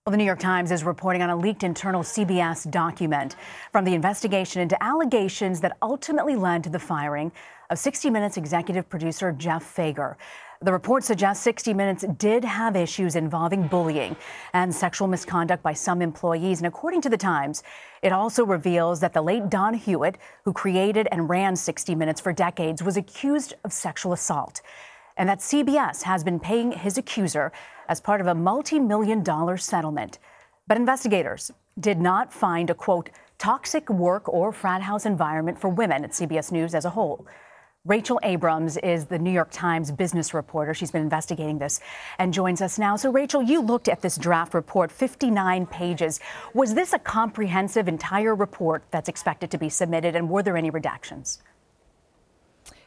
Well, the New York Times is reporting on a leaked internal CBS document from the investigation into allegations that ultimately led to the firing of 60 Minutes executive producer Jeff Fager. The report suggests 60 Minutes did have issues involving bullying and sexual misconduct by some employees. And according to the Times, it also reveals that the late Don Hewitt, who created and ran 60 Minutes for decades, was accused of sexual assault, and that CBS has been paying his accuser as part of a multi-million-dollar settlement. But investigators did not find a, quote, toxic work or frat house environment for women at CBS News as a whole. Rachel Abrams is the New York Times business reporter. She's been investigating this and joins us now. So, Rachel, you looked at this draft report, 59 pages. Was this a comprehensive entire report that's expected to be submitted, and were there any redactions?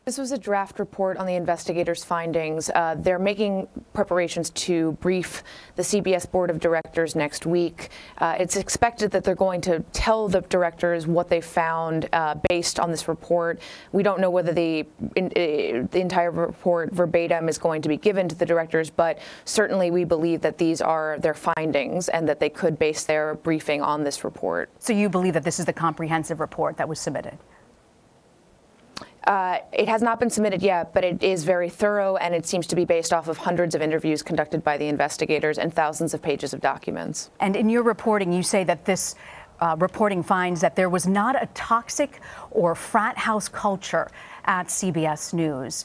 This was a draft report on the investigators' findings. They're making preparations to brief the CBS Board of Directors next week. It's expected that they're going to tell the directors what they found based on this report. We don't know whether the entire report verbatim is going to be given to the directors, but certainly we believe that these are their findings and that they could base their briefing on this report. So you believe that this is the comprehensive report that was submitted? It has not been submitted yet, but it is very thorough, and it seems to be based off of hundreds of interviews conducted by the investigators and thousands of pages of documents. And in your reporting, you say that this reporting finds that there was not a toxic or frat house culture at CBS News.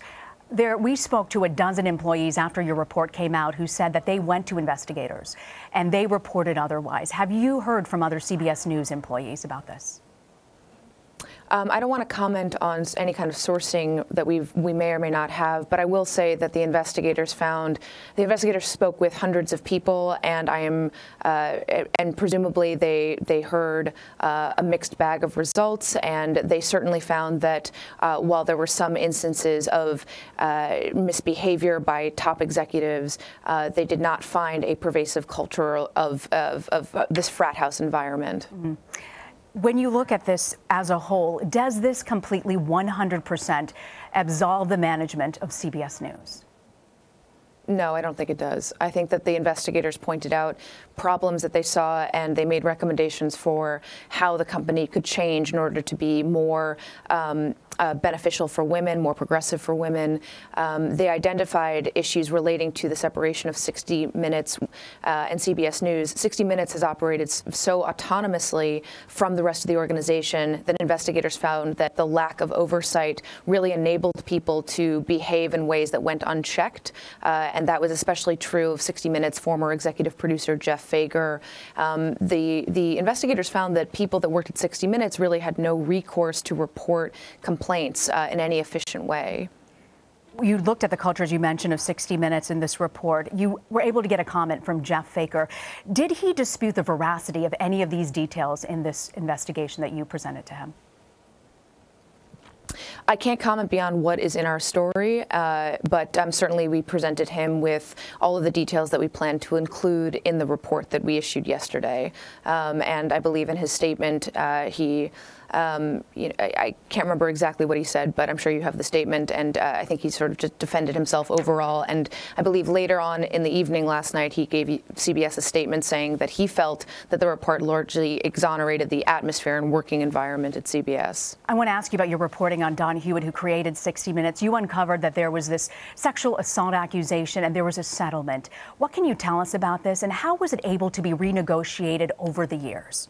We spoke to a dozen employees after your report came out who said that they went to investigators and they reported otherwise. Have you heard from other CBS News employees about this? I don't want to comment on any kind of sourcing that we may or may not have, but I will say that the investigators spoke with hundreds of people, and and presumably they heard a mixed bag of results, and they certainly found that while there were some instances of misbehavior by top executives, they did not find a pervasive culture of this frat house environment. Mm-hmm. When you look at this as a whole, does this completely 100% absolve the management of CBS News? No, I don't think it does. I think that the investigators pointed out problems that they saw, and they made recommendations for how the company could change in order to be more beneficial for women, more progressive for women. They identified issues relating to the separation of 60 Minutes and CBS News. 60 Minutes has operated so autonomously from the rest of the organization that investigators found that the lack of oversight really enabled people to behave in ways that went unchecked. And that was especially true of 60 Minutes former executive producer Jeff Fager. The investigators found that people that worked at 60 Minutes really had no recourse to report complaints in any efficient way. You looked at the culture, as you mentioned, of 60 Minutes in this report. You were able to get a comment from Jeff Fager. Did he dispute the veracity of any of these details in this investigation that you presented to him? I can't comment beyond what is in our story, but certainly we presented him with all of the details that we plan to include in the report that we issued yesterday. And I believe in his statement, I can't remember exactly what he said, but I'm sure you have the statement, and I think he sort of just defended himself overall. And I believe later on in the evening last night, he gave CBS a statement saying that he felt that the report largely exonerated the atmosphere and working environment at CBS. I want to ask you about your reporting on Don Hewitt, who created 60 Minutes. You uncovered that there was this sexual assault accusation and there was a settlement. What can you tell us about this, and how was it able to be renegotiated over the years?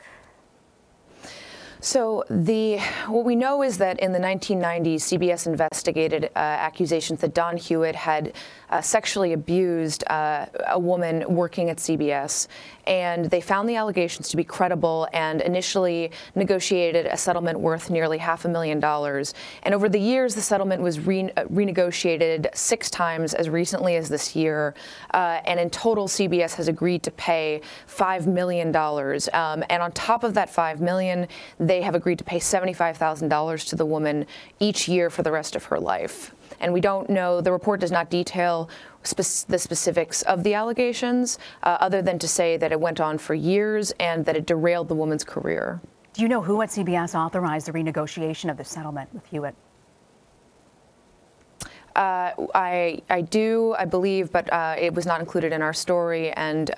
So what we know is that in the 1990s, CBS investigated accusations that Don Hewitt had sexually abused a woman working at CBS, and they found the allegations to be credible and initially negotiated a settlement worth nearly $500,000. And over the years, the settlement was renegotiated 6 times as recently as this year, and in total, CBS has agreed to pay $5 million. And on top of that $5 million, they have agreed to pay $75,000 to the woman each year for the rest of her life. And we don't know, the report does not detail the specifics of the allegations, other than to say that it went on for years and that it derailed the woman's career. Do you know who at CBS authorized the renegotiation of the settlement with Hewitt? I do, I believe, but it was not included in our story, and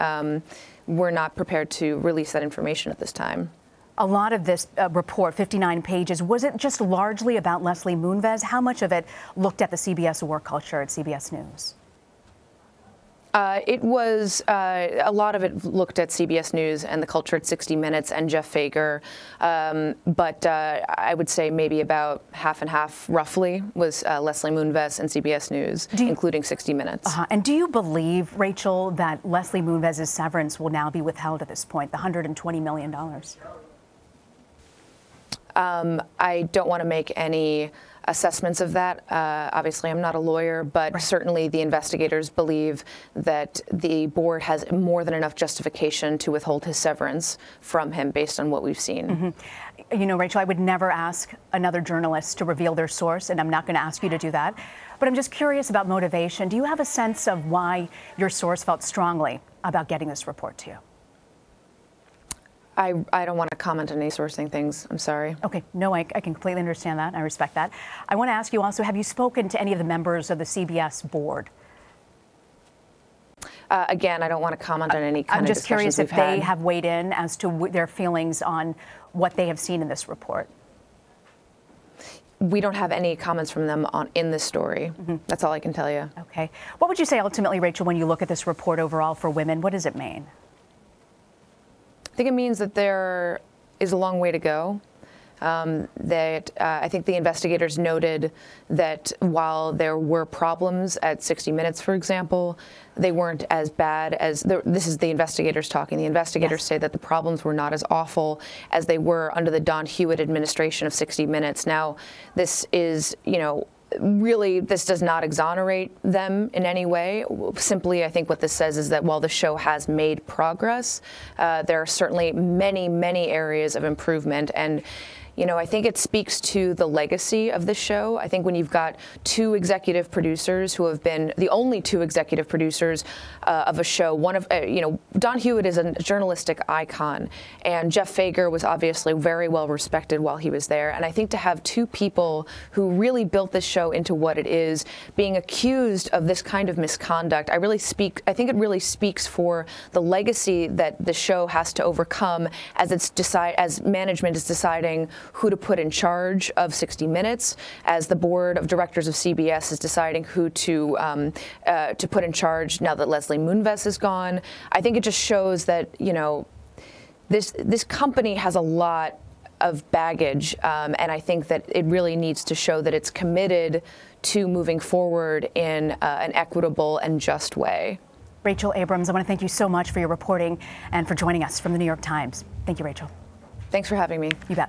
we're not prepared to release that information at this time. A lot of this report, 59 pages, was it just largely about Leslie Moonves? How much of it looked at the CBS war culture at CBS News? It was a lot of it looked at CBS News and the culture at 60 Minutes and Jeff Fager, but I would say maybe about half and half, roughly, was Leslie Moonves and CBS News, including 60 Minutes. And do you believe, Rachel, that Leslie Moonves' severance will now be withheld at this point, the $120 million? I don't want to make any assessments of that. Obviously, I'm not a lawyer, but certainly the investigators believe that the board has more than enough justification to withhold his severance from him based on what we've seen. You know, Rachel, I would never ask another journalist to reveal their source, and I'm not going to ask you to do that. But I'm just curious about motivation. Do you have a sense of why your source felt strongly about getting this report to you? I don't want to comment on any sourcing things. I'm sorry. Okay. No, I can completely understand that. I respect that. I want to ask you also, have you spoken to any of the members of the CBS board? Again, I don't want to comment on any kind I'm of just curious if they have weighed in as to their feelings on what they have seen in this report. We don't have any comments from them in this story. That's all I can tell you. Okay. What would you say ultimately, Rachel, when you look at this report overall for women? What does it mean? I think it means that there is a long way to go. I think the investigators noted that while there were problems at 60 Minutes, for example, they weren't as bad as, this is the investigators talking. The investigators say that the problems were not as awful as they were under the Don Hewitt administration of 60 Minutes. Now, this is, you know, really, this does not exonerate them in any way. Simply, I think what this says is that while the show has made progress, there are certainly many, many areas of improvement. And you know, I think it speaks to the legacy of the show. I think when you've got two executive producers who have been the only two executive producers of a show, one of, you know, Don Hewitt is a journalistic icon, and Jeff Fager was obviously very well respected while he was there. And I think to have two people who really built this show into what it is, being accused of this kind of misconduct, I think it really speaks for the legacy that the show has to overcome as management is deciding who to put in charge of 60 Minutes, as the board of directors of CBS is deciding who to put in charge now that Leslie Moonves is gone. I think it just shows that, you know, this company has a lot of baggage, and I think that it really needs to show that it's committed to moving forward in an equitable and just way. Rachel Abrams, I want to thank you so much for your reporting and for joining us from the New York Times. Thank you, Rachel. Thanks for having me. You bet.